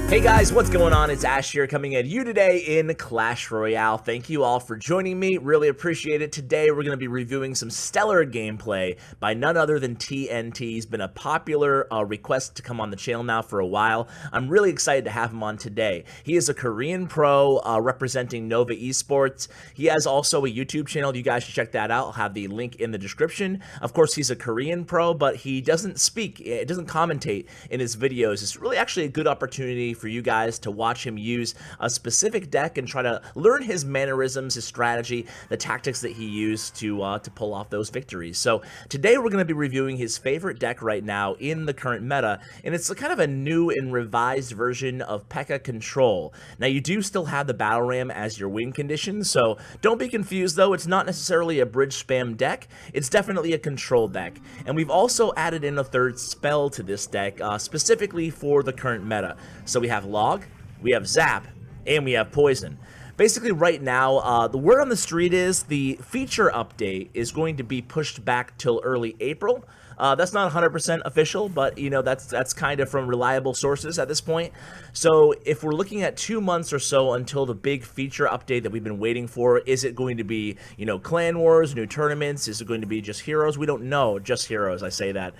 Hey guys, what's going on? It's Ash here coming at you today in Clash Royale. Thank you all for joining me. Really appreciate it. Today we're going to be reviewing some stellar gameplay by none other than TNT. He's been a popular request to come on the channel now for a while. I'm really excited to have him on today. He is a Korean pro representing Nova Esports. He has also a YouTube channel. You guys should check that out. I'll have the link in the description. Of course, he's a Korean pro, but he doesn't speak, it doesn't commentate in his videos. It's really actually a good opportunity for you guys to watch him use a specific deck and try to learn his mannerisms, his strategy, the tactics that he used to pull off those victories. So today we're going to be reviewing his favorite deck right now in the current meta, and it's a kind of a new and revised version of PEKKA Control. Now you do still have the Battle Ram as your win condition, so don't be confused though. It's not necessarily a bridge spam deck. It's definitely a control deck, and we've also added in a third spell to this deck specifically for the current meta. So we have Log, we have Zap, and we have Poison. Basically right now, the word on the street is the feature update is going to be pushed back till early April. That's not 100% official, but you know that's kind of from reliable sources at this point. So if we're looking at 2 months or so until the big feature update that we've been waiting for, is it going to be, you know, clan wars, new tournaments? Is it going to be just heroes? We don't know. Just heroes. I say that.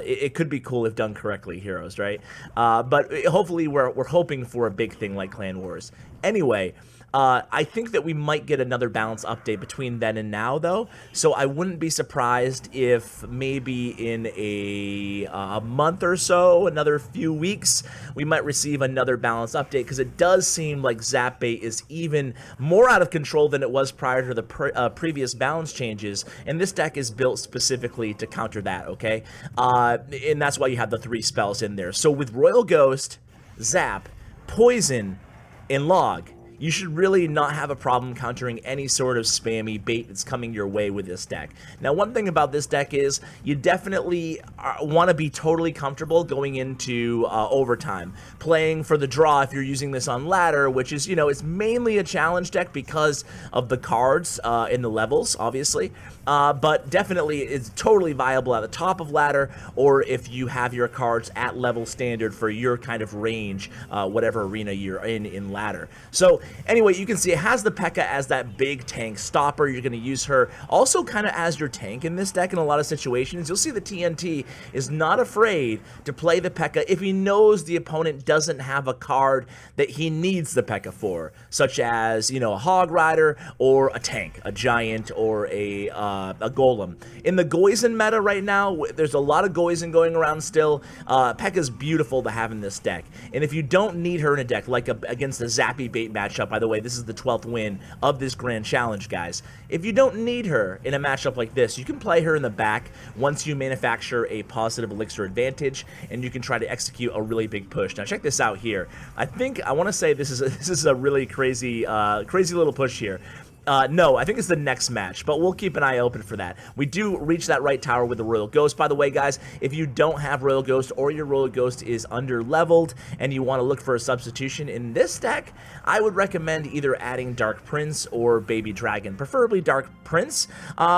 It could be cool if done correctly, heroes, right? But hopefully we're hoping for a big thing like clan wars. Anyway. I think that we might get another balance update between then and now, though. So I wouldn't be surprised if maybe in a month or so, another few weeks, we might receive another balance update, because it does seem like Zap Bait is even more out of control than it was prior to the previous balance changes, and this deck is built specifically to counter that, okay? And that's why you have the 3 spells in there. So with Royal Ghost, Zap, Poison, and Log, you should really not have a problem countering any sort of spammy bait that's coming your way with this deck. Now, one thing about this deck is you definitely want to be totally comfortable going into overtime, playing for the draw if you're using this on ladder, which is, you know, it's mainly a challenge deck because of the cards in the levels, obviously, but definitely it's totally viable at the top of ladder, or if you have your cards at level standard for your kind of range, whatever arena you're in ladder. So anyway, you can see it has the PEKKA as that big tank stopper. You're going to use her also kind of as your tank in this deck in a lot of situations. You'll see the TNT is not afraid to play the PEKKA if he knows the opponent doesn't have a card that he needs the PEKKA for, such as, you know, a Hog Rider or a tank, a giant, or a golem. In the Goizen meta right now, there's a lot of Goizen going around still. PEKKA's beautiful to have in this deck, and if you don't need her in a deck like against a Zappy Bait matchup, by the way, this is the 12th win of this grand challenge, guys. If you don't need her in a matchup like this, you can play her in the back once you manufacture a positive elixir advantage, and you can try to execute a really big push. Now check this out here. I want to say this is a really crazy little push here. No, I think it's the next match, but we'll keep an eye open for that. We do reach that right tower with the Royal Ghost, by the way, guys. If you don't have Royal Ghost, or your Royal Ghost is under-leveled and you want to look for a substitution in this deck, I would recommend either adding Dark Prince or Baby Dragon, preferably Dark Prince.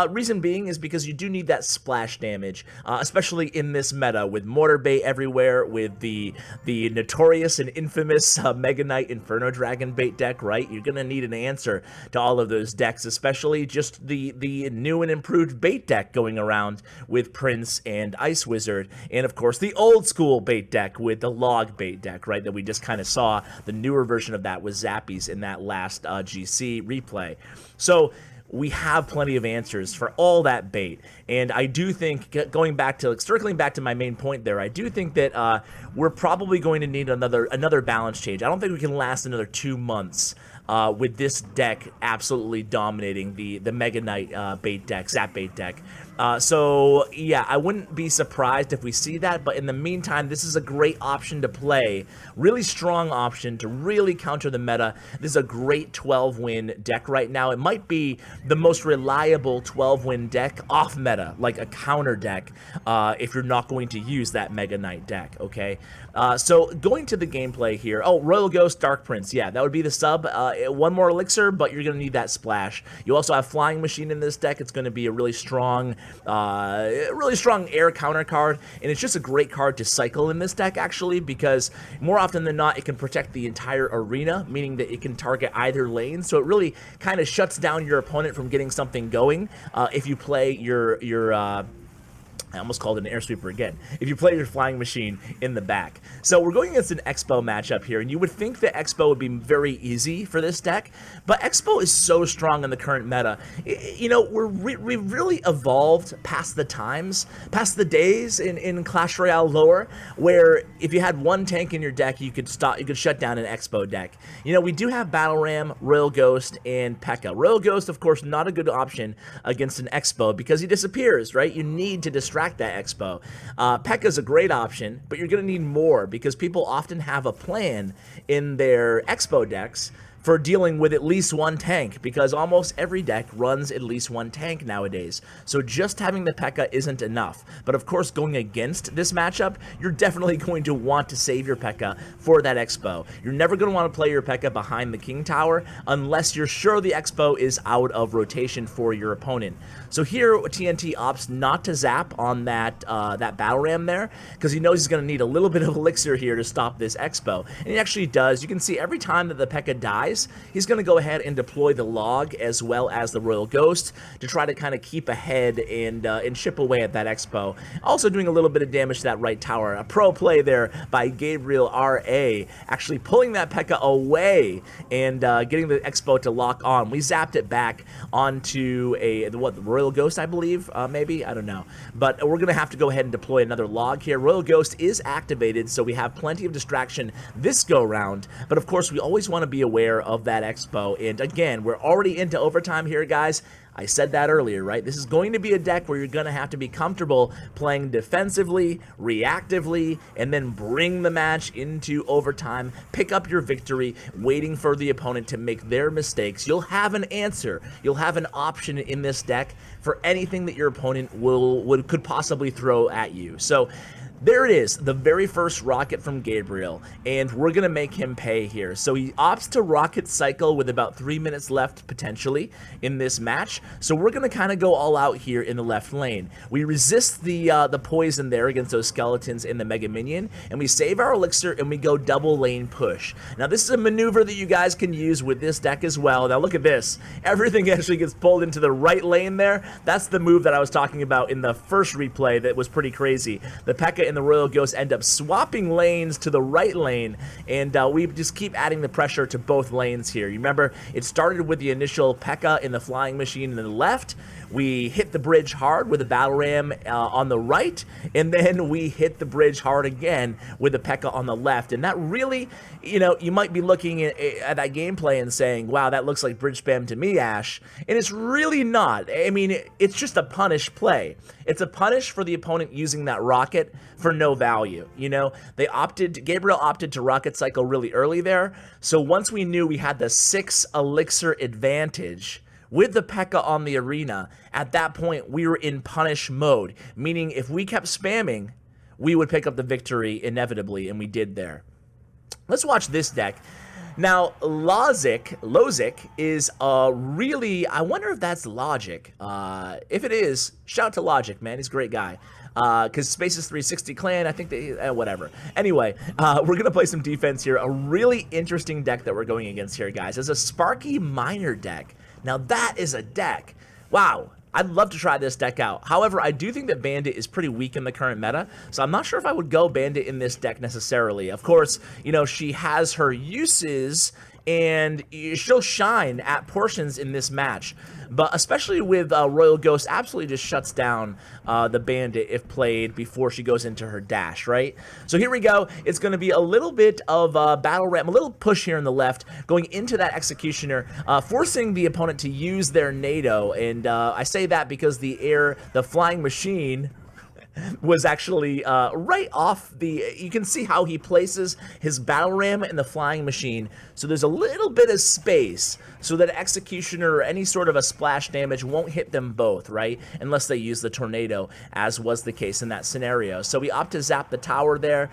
Reason being is because you do need that splash damage, especially in this meta with Mortar Bait everywhere, with the notorious and infamous Mega Knight Inferno Dragon bait deck, right? You're going to need an answer to all of those decks, especially just the new and improved bait deck going around with Prince and Ice Wizard, and of course the old school bait deck with the Log bait deck, right, that we just kind of saw the newer version of that with Zappies in that last GC replay. So we have plenty of answers for all that bait, and I do think, circling back to my main point there, I do think that we're probably going to need another balance change. I don't think we can last another 2 months with this deck absolutely dominating the Mega Knight bait deck, Zap bait deck. So yeah, I wouldn't be surprised if we see that, but in the meantime, this is a great option to play, really strong option to really counter the meta. This is a great 12-win deck right now. It might be the most reliable 12-win deck off meta, like a counter deck, if you're not going to use that Mega Knight deck, okay? So going to the gameplay here, oh, Royal Ghost, Dark Prince, yeah, that would be the sub. One more elixir, but you're going to need that splash. You also have Flying Machine in this deck. It's going to be a really strong Really strong air counter card, and it's just a great card to cycle in this deck, actually, because more often than not, it can protect the entire arena, meaning that it can target either lane, so it really kind of shuts down your opponent from getting something going if you play your I almost called it an air sweeper again. If you play your flying machine in the back. So we're going against an Expo matchup here, and you would think that Expo would be very easy for this deck, but Expo is so strong in the current meta. You know, we've really evolved past the times, past the days in Clash Royale lore, where if you had one tank in your deck, you could shut down an Expo deck. You know, we do have Battle Ram, Royal Ghost, and PEKKA. Royal Ghost, of course, not a good option against an Expo because he disappears, right? You need to distract that Expo. PEKKA is a great option, but you're going to need more because people often have a plan in their Expo decks for dealing with at least one tank, because almost every deck runs at least one tank nowadays. So just having the PEKKA isn't enough. But of course, going against this matchup, you're definitely going to want to save your PEKKA for that Expo. You're never going to want to play your PEKKA behind the King Tower unless you're sure the Expo is out of rotation for your opponent. So here, TNT opts not to zap on that Battle Ram there, because he knows he's going to need a little bit of elixir here to stop this Expo. And he actually does. You can see every time that the PEKKA dies, he's going to go ahead and deploy the Log as well as the Royal Ghost to try to kind of keep ahead and chip away at that Expo. Also doing a little bit of damage to that right tower. A pro play there by Gabriel R.A. actually pulling that PEKKA away and getting the Expo to lock on. We zapped it back onto the Royal Ghost, I believe, maybe? I don't know. But we're going to have to go ahead and deploy another Log here. Royal Ghost is activated, so we have plenty of distraction this go-round. But of course, we always want to be aware of that Expo. And again, we're already into overtime here, guys. I said that earlier, right? This is going to be a deck where you're going to have to be comfortable playing defensively, reactively, and then bring the match into overtime, pick up your victory, waiting for the opponent to make their mistakes. You'll have an answer. You'll have an option in this deck for anything that your opponent could possibly throw at you. So there it is, the very first rocket from Gabriel, and we're going to make him pay here. So he opts to rocket cycle with about 3 minutes left, potentially, in this match. So we're going to kind of go all out here in the left lane. We resist the poison there against those skeletons in the Mega Minion, and we save our elixir, and we go double lane push. Now, this is a maneuver that you guys can use with this deck as well. Now, look at this. Everything actually gets pulled into the right lane there. That's the move that I was talking about in the first replay that was pretty crazy. The PEKKA and the Royal Ghost end up swapping lanes to the right lane, and we just keep adding the pressure to both lanes here. You remember, it started with the initial PEKKA in the flying machine in the left. We hit the bridge hard with the Battle Ram on the right, and then we hit the bridge hard again with the PEKKA on the left. And that really, you know, you might be looking at that gameplay and saying, wow, that looks like bridge spam to me, Ash. And it's really not. I mean, it's just a punish play. It's a punish for the opponent using that rocket for no value. You know, Gabriel opted to rocket cycle really early there. So once we knew we had the 6 elixir advantage with the PEKKA on the arena, at that point, we were in punish mode, meaning if we kept spamming, we would pick up the victory inevitably, and we did there. Let's watch this deck. Now, Logic is really, I wonder if that's Logic. If it is, shout out to Logic, man. He's a great guy. Because Spaces 360 clan, I think they, whatever. Anyway, we're going to play some defense here. A really interesting deck that we're going against here, guys. It's a Sparky Miner deck. Now, that is a deck. Wow. I'd love to try this deck out. However, I do think that Bandit is pretty weak in the current meta, so I'm not sure if I would go Bandit in this deck necessarily. Of course, you know, she has her uses, and she'll shine at portions in this match. But especially with Royal Ghost, absolutely just shuts down the Bandit if played before she goes into her dash, right? So here we go. It's going to be a little bit of Battle Ram, a little push here on the left, going into that Executioner, forcing the opponent to use their NATO. And I say that because the flying machine was actually right off the, you can see how he places his battle ram and the flying machine, so there's a little bit of space so that Executioner or any sort of a splash damage won't hit them both, right? Unless they use the tornado, as was the case in that scenario. So we opt to zap the tower there.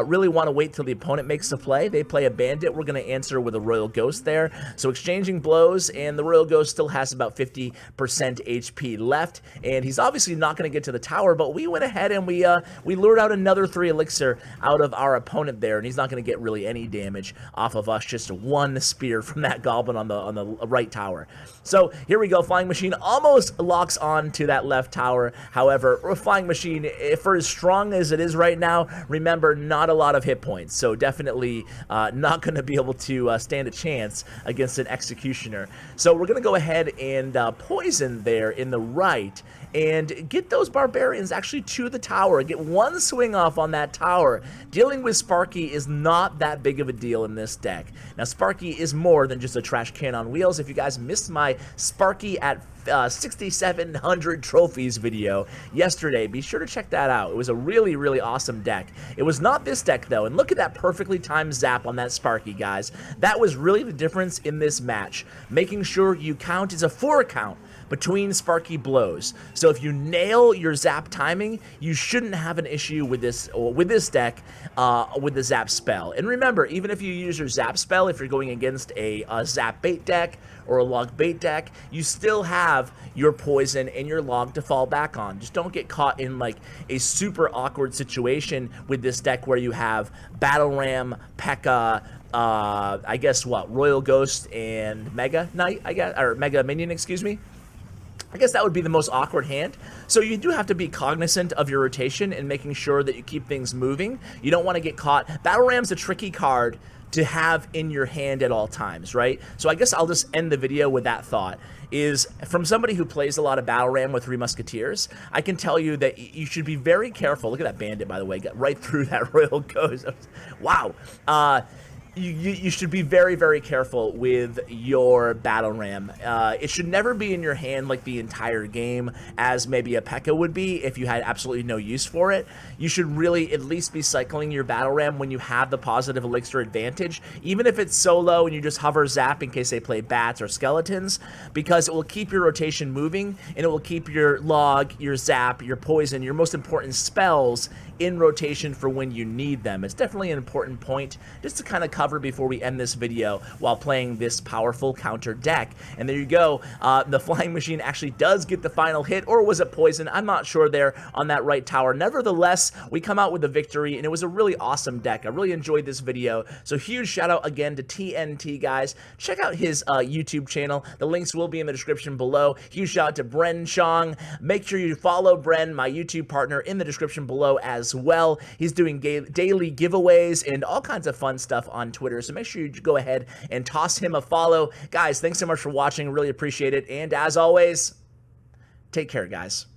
Really want to wait till the opponent makes the play. They play a bandit. We're going to answer with a Royal Ghost there. So exchanging blows, and the Royal Ghost still has about 50% HP left, and he's obviously not going to get to the tower, but we went ahead and we lured out another 3 elixir out of our opponent there, and he's not going to get really any damage off of us. Just one spear from that goblin on the right tower. So here we go. Flying Machine almost locks on to that left tower. However, Flying Machine, for as strong as it is right now, remember, not a lot of hit points, so definitely not going to be able to stand a chance against an Executioner. So we're going to go ahead and poison there in the right and get those barbarians actually to the tower, get one swing off on that tower. Dealing with Sparky is not that big of a deal in this deck. Now, Sparky is more than just a trash can on wheels. If you guys missed my Sparky at 6,700 trophies video yesterday, be sure to check that out. It was a really, really awesome deck. It was not this deck, though, and look at that perfectly timed zap on that Sparky, guys. That was really the difference in this match. Making sure you count is a 4 count between Sparky blows. So if you nail your zap timing, you shouldn't have an issue with this deck with the zap spell. And remember, even if you use your zap spell, if you're going against a zap bait deck or a log bait deck, you still have your poison and your log to fall back on. Just don't get caught in like a super awkward situation with this deck where you have Battle Ram, PEKKA, I guess what, Royal Ghost and Mega Knight, I guess, or Mega Minion, excuse me. I guess that would be the most awkward hand. So you do have to be cognizant of your rotation and making sure that you keep things moving. You don't want to get caught. Battle Ram's a tricky card to have in your hand at all times, right? So I guess I'll just end the video with that thought. Is from somebody who plays a lot of Battle Ram with 3 Musketeers, I can tell you that you should be very careful. Look at that bandit, by the way, got right through that Royal Ghost. Wow. You should be very, very careful with your Battle Ram. It should never be in your hand like the entire game, as maybe a PEKKA would be if you had absolutely no use for it. You should really at least be cycling your Battle Ram when you have the positive elixir advantage, even if it's solo and you just hover zap in case they play bats or skeletons, because it will keep your rotation moving, and it will keep your log, your zap, your poison, your most important spells in rotation for when you need them. It's definitely an important point just to kind of cover before we end this video while playing this powerful counter deck. And there you go. The Flying Machine actually does get the final hit, or was it poison? I'm not sure there on that right tower. Nevertheless, we come out with a victory, and it was a really awesome deck. I really enjoyed this video. So huge shout out again to TNT, guys. Check out his YouTube channel. The links will be in the description below. Huge shout out to Bren Chong. Make sure you follow Bren, my YouTube partner, in the description below as well. He's doing daily giveaways and all kinds of fun stuff on Twitter, so make sure you go ahead and toss him a follow. Guys, thanks so much for watching. Really appreciate it. And as always, take care, guys.